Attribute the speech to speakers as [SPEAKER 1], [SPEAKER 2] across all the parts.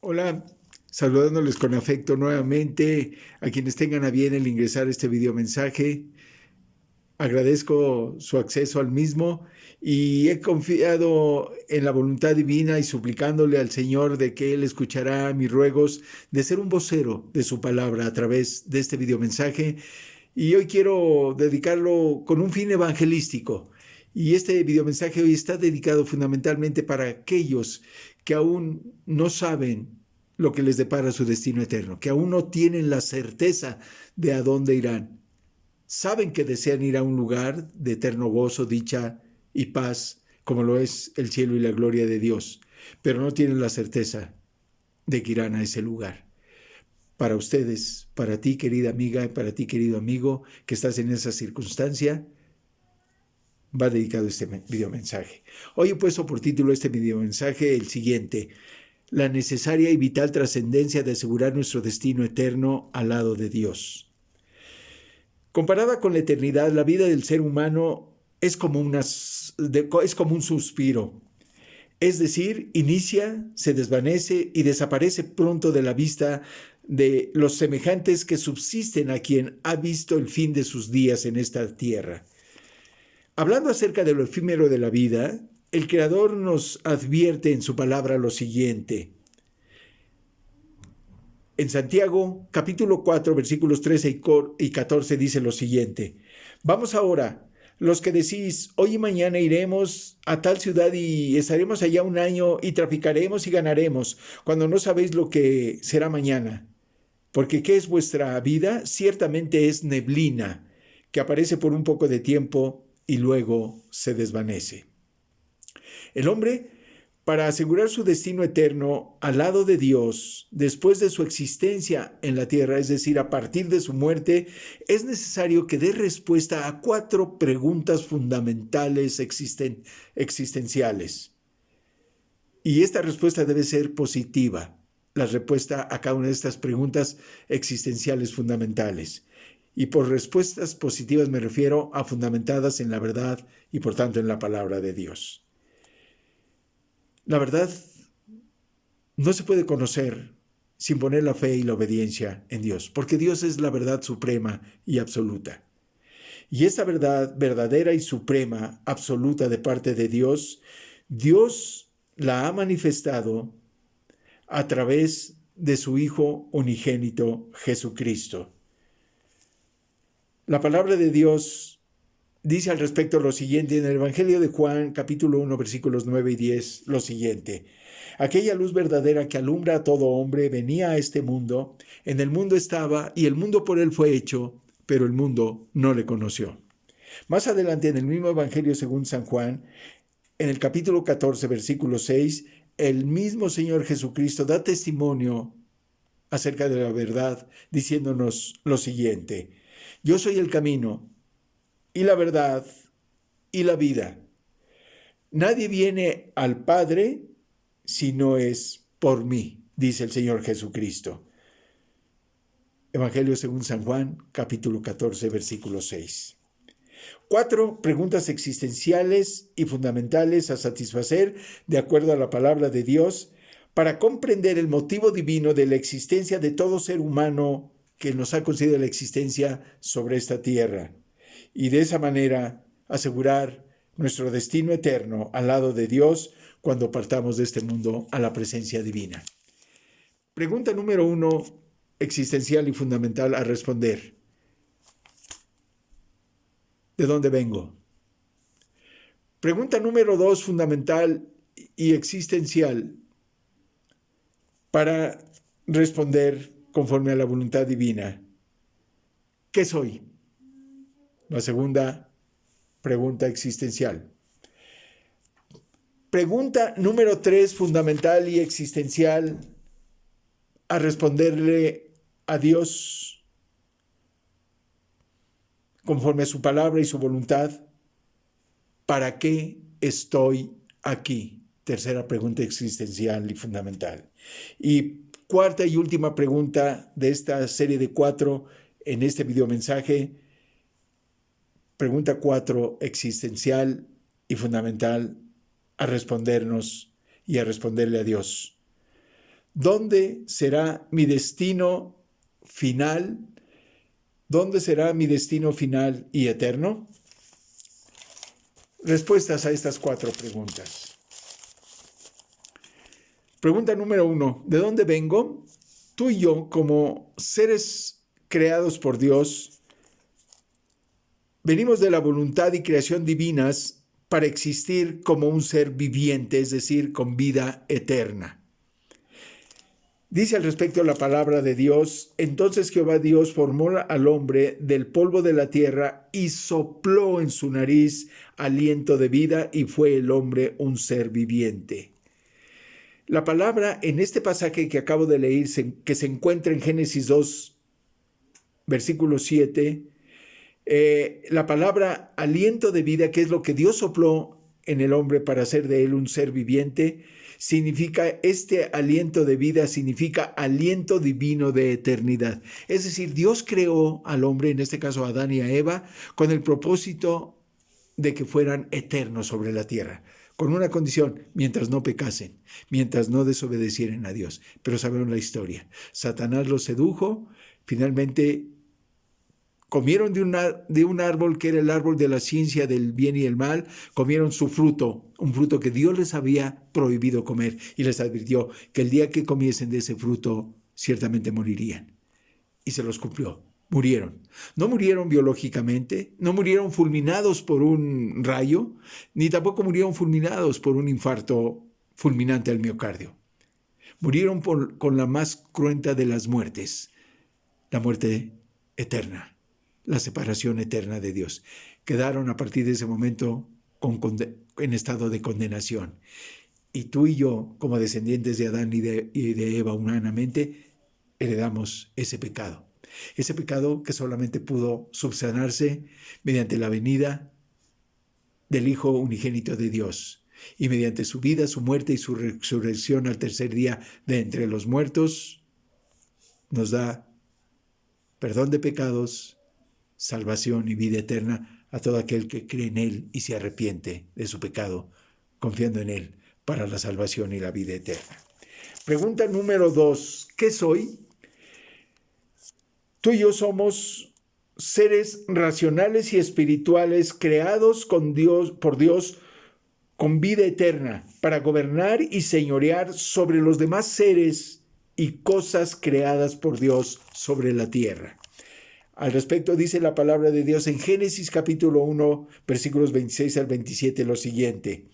[SPEAKER 1] Hola, saludándoles con afecto nuevamente a quienes tengan a bien el ingresar a este video mensaje. Agradezco su acceso al mismo y he confiado en la voluntad divina y suplicándole al Señor de que Él escuchará mis ruegos de ser un vocero de su palabra a través de este video mensaje. Y hoy quiero dedicarlo con un fin evangelístico. Y este videomensaje hoy está dedicado fundamentalmente para aquellos que aún no saben lo que les depara su destino eterno, que aún no tienen la certeza de a dónde irán. Saben que desean ir a un lugar de eterno gozo, dicha y paz, como lo es el cielo y la gloria de Dios, pero no tienen la certeza de que irán a ese lugar. Para ustedes, para ti querida amiga, para ti querido amigo que estás en esa circunstancia, va dedicado este video mensaje. Hoy he puesto por título este video mensaje el siguiente: la necesaria y vital trascendencia de asegurar nuestro destino eterno al lado de Dios. Comparada con la eternidad, la vida del ser humano es como un suspiro. Es decir, inicia, se desvanece y desaparece pronto de la vista de los semejantes que subsisten a quien ha visto el fin de sus días en esta tierra. Hablando acerca de lo efímero de la vida, el Creador nos advierte en su palabra lo siguiente. En Santiago, capítulo 4, versículos 13 y 14 dice lo siguiente: Vamos ahora, los que decís, hoy y mañana iremos a tal ciudad y estaremos allá un año y traficaremos y ganaremos, cuando no sabéis lo que será mañana. Porque ¿qué es vuestra vida? Ciertamente es neblina, que aparece por un poco de tiempo y luego se desvanece. El hombre, para asegurar su destino eterno al lado de Dios, después de su existencia en la tierra, es decir, a partir de su muerte, es necesario que dé respuesta a 4 preguntas fundamentales existenciales. Y esta respuesta debe ser positiva, la respuesta a cada una de estas preguntas existenciales fundamentales. Y por respuestas positivas me refiero a fundamentadas en la verdad y por tanto en la palabra de Dios. La verdad no se puede conocer sin poner la fe y la obediencia en Dios, porque Dios es la verdad suprema y absoluta. Y esta verdad verdadera y suprema, absoluta de parte de Dios, Dios la ha manifestado a través de su Hijo unigénito, Jesucristo. La palabra de Dios dice al respecto lo siguiente en el Evangelio de Juan, capítulo 1, versículos 9 y 10, lo siguiente: aquella luz verdadera que alumbra a todo hombre venía a este mundo, en el mundo estaba y el mundo por él fue hecho, pero el mundo no le conoció. Más adelante en el mismo Evangelio según San Juan, en el capítulo 14, versículo 6, el mismo Señor Jesucristo da testimonio acerca de la verdad, diciéndonos lo siguiente: yo soy el camino y la verdad y la vida. Nadie viene al Padre si no es por mí, dice el Señor Jesucristo. Evangelio según San Juan, capítulo 14, versículo 6. 4 preguntas existenciales y fundamentales a satisfacer de acuerdo a la palabra de Dios para comprender el motivo divino de la existencia de todo ser humano que nos ha concedido la existencia sobre esta tierra, y de esa manera asegurar nuestro destino eterno al lado de Dios cuando partamos de este mundo a la presencia divina. Pregunta número 1, existencial y fundamental a responder: ¿de dónde vengo? Pregunta número 2, fundamental y existencial para responder conforme a la voluntad divina: ¿qué soy? La segunda pregunta existencial. Pregunta número 3, fundamental y existencial a responderle a Dios conforme a su palabra y su voluntad: ¿para qué estoy aquí? Tercera pregunta existencial y fundamental. Y cuarta y última pregunta de esta serie de 4 en este videomensaje: pregunta 4, existencial y fundamental a respondernos y a responderle a Dios: ¿Dónde será mi destino final? ¿Dónde será mi destino final y eterno? Respuestas a estas 4 preguntas. Pregunta número 1. ¿De dónde vengo? Tú y yo, como seres creados por Dios, venimos de la voluntad y creación divinas para existir como un ser viviente, es decir, con vida eterna. Dice al respecto la palabra de Dios: entonces Jehová Dios formó al hombre del polvo de la tierra y sopló en su nariz aliento de vida, y fue el hombre un ser viviente. La palabra en este pasaje que acabo de leer, que se encuentra en Génesis 2, versículo 7, la palabra aliento de vida, que es lo que Dios sopló en el hombre para hacer de él un ser viviente, significa, este aliento de vida significa aliento divino de eternidad. Es decir, Dios creó al hombre, en este caso a Adán y a Eva, con el propósito de que fueran eternos sobre la tierra, con una condición: mientras no pecasen, mientras no desobedecieran a Dios. Pero sabemos la historia. Satanás los sedujo, finalmente comieron de un árbol que era el árbol de la ciencia del bien y el mal, comieron su fruto, un fruto que Dios les había prohibido comer, y les advirtió que el día que comiesen de ese fruto ciertamente morirían. Y se los cumplió, murieron. No murieron biológicamente, no murieron fulminados por un rayo, ni tampoco murieron fulminados por un infarto fulminante al miocardio. Murieron con la más cruenta de las muertes, la muerte eterna, la separación eterna de Dios. Quedaron a partir de ese momento en estado de condenación. Y tú y yo, como descendientes de Adán y de Eva humanamente, heredamos ese pecado. Ese pecado que solamente pudo subsanarse mediante la venida del Hijo unigénito de Dios, y mediante su vida, su muerte y su resurrección al tercer día de entre los muertos, nos da perdón de pecados, salvación y vida eterna a todo aquel que cree en Él y se arrepiente de su pecado, confiando en Él para la salvación y la vida eterna. Pregunta número 2. ¿Qué soy? Tú y yo somos seres racionales y espirituales creados por Dios con vida eterna para gobernar y señorear sobre los demás seres y cosas creadas por Dios sobre la tierra. Al respecto dice la palabra de Dios en Génesis capítulo 1, versículos 26 al 27 lo siguiente: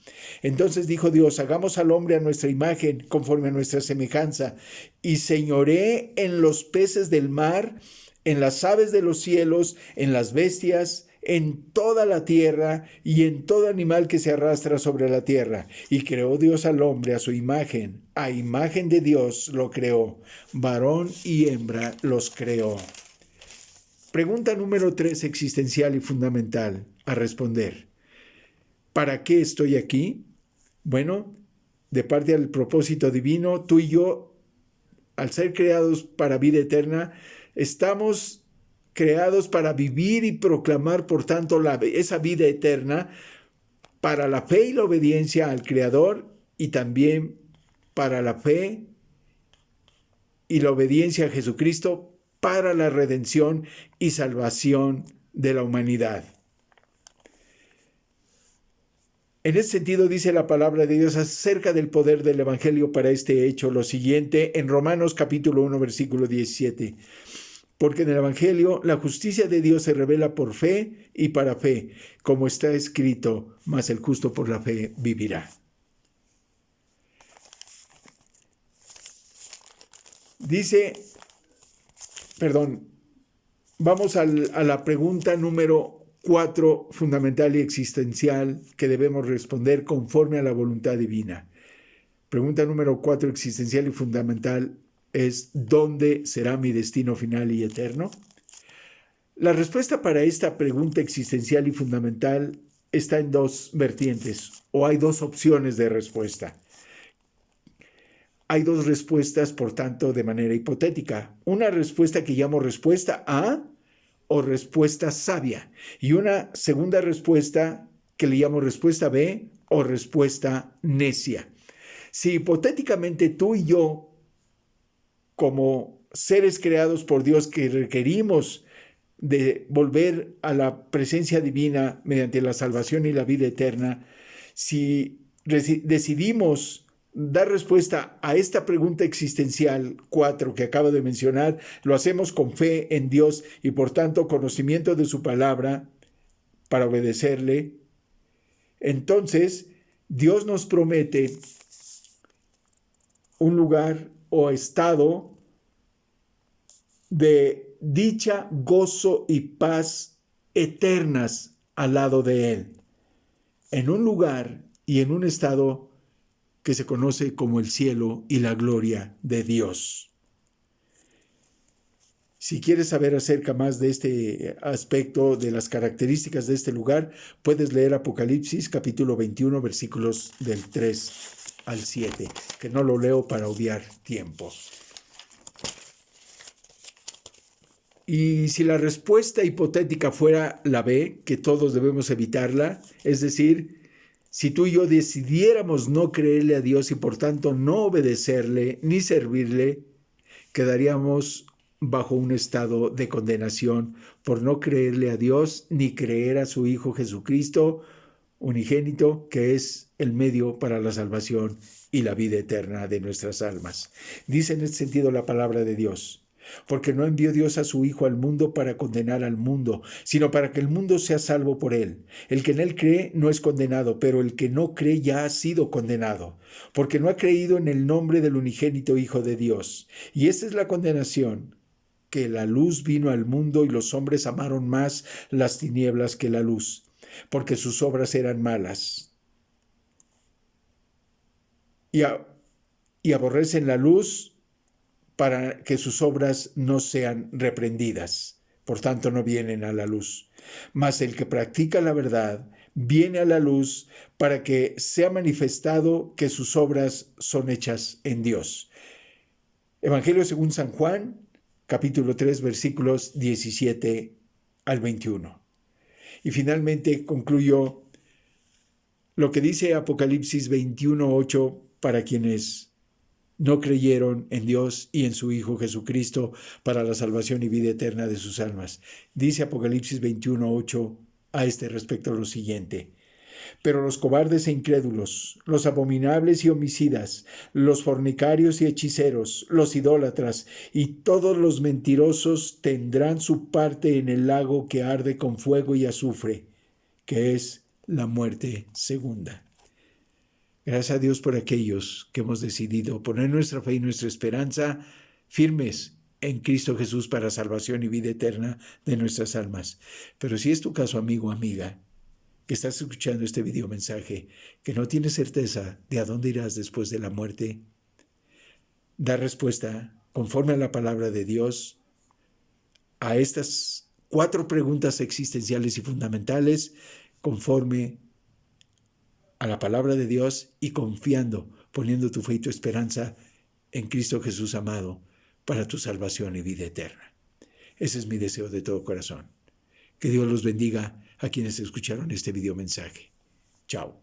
[SPEAKER 1] entonces dijo Dios: hagamos al hombre a nuestra imagen, conforme a nuestra semejanza, y señoree en los peces del mar, en las aves de los cielos, en las bestias, en toda la tierra y en todo animal que se arrastra sobre la tierra. Y creó Dios al hombre a su imagen, a imagen de Dios lo creó, varón y hembra los creó. Pregunta número 3, existencial y fundamental a responder. ¿Para qué estoy aquí? Bueno, de parte del propósito divino, tú y yo, al ser creados para vida eterna, estamos creados para vivir y proclamar, por tanto, esa vida eterna para la fe y la obediencia al Creador, y también para la fe y la obediencia a Jesucristo, para la redención y salvación de la humanidad. En ese sentido dice la palabra de Dios acerca del poder del Evangelio para este hecho lo siguiente en Romanos capítulo 1 versículo 17. Porque en el Evangelio la justicia de Dios se revela por fe y para fe, como está escrito: mas el justo por la fe vivirá. Vamos a la pregunta número 4, fundamental y existencial, que debemos responder conforme a la voluntad divina. Pregunta número 4, existencial y fundamental, es: ¿dónde será mi destino final y eterno? La respuesta para esta pregunta existencial y fundamental está en 2 vertientes, o hay 2 opciones de respuesta. Hay 2 respuestas, por tanto, de manera hipotética. Una respuesta que llamo respuesta A o respuesta sabia, y una segunda respuesta que le llamo respuesta B o respuesta necia. Si hipotéticamente tú y yo como seres creados por Dios que requerimos de volver a la presencia divina mediante la salvación y la vida eterna, si decidimos dar respuesta a esta pregunta existencial 4 que acabo de mencionar, lo hacemos con fe en Dios y por tanto conocimiento de su palabra para obedecerle, entonces Dios nos promete un lugar o estado de dicha, gozo y paz eternas al lado de Él, en un lugar y en un estado que se conoce como el cielo y la gloria de Dios. Si quieres saber acerca más de este aspecto, de las características de este lugar, puedes leer Apocalipsis capítulo 21, versículos del 3 al 7, que no lo leo para obviar tiempo. Y si la respuesta hipotética fuera la B, que todos debemos evitarla, es decir, si tú y yo decidiéramos no creerle a Dios y por tanto no obedecerle ni servirle, quedaríamos bajo un estado de condenación por no creerle a Dios ni creer a su Hijo Jesucristo unigénito, que es el medio para la salvación y la vida eterna de nuestras almas. Dice en este sentido la palabra de Dios: porque no envió Dios a su Hijo al mundo para condenar al mundo, sino para que el mundo sea salvo por él. El que en él cree no es condenado, pero el que no cree ya ha sido condenado, porque no ha creído en el nombre del unigénito Hijo de Dios. Y esta es la condenación, que la luz vino al mundo y los hombres amaron más las tinieblas que la luz, porque sus obras eran malas. Y aborrecen la luz para que sus obras no sean reprendidas. Por tanto, no vienen a la luz. Mas el que practica la verdad viene a la luz para que sea manifestado que sus obras son hechas en Dios. Evangelio según San Juan, capítulo 3, versículos 17 al 21. Y finalmente concluyo lo que dice Apocalipsis 21:8 para quienes no creyeron en Dios y en su Hijo Jesucristo para la salvación y vida eterna de sus almas. Dice Apocalipsis 21:8 a este respecto lo siguiente: pero los cobardes e incrédulos, los abominables y homicidas, los fornicarios y hechiceros, los idólatras y todos los mentirosos tendrán su parte en el lago que arde con fuego y azufre, que es la muerte segunda. Gracias a Dios por aquellos que hemos decidido poner nuestra fe y nuestra esperanza firmes en Cristo Jesús para salvación y vida eterna de nuestras almas. Pero si es tu caso, amigo o amiga, que estás escuchando este video mensaje, que no tienes certeza de a dónde irás después de la muerte, da respuesta conforme a la palabra de Dios a estas 4 preguntas existenciales y fundamentales, conforme a la palabra de Dios y confiando, poniendo tu fe y tu esperanza en Cristo Jesús amado para tu salvación y vida eterna. Ese es mi deseo de todo corazón. Que Dios los bendiga a quienes escucharon este video mensaje. Chao.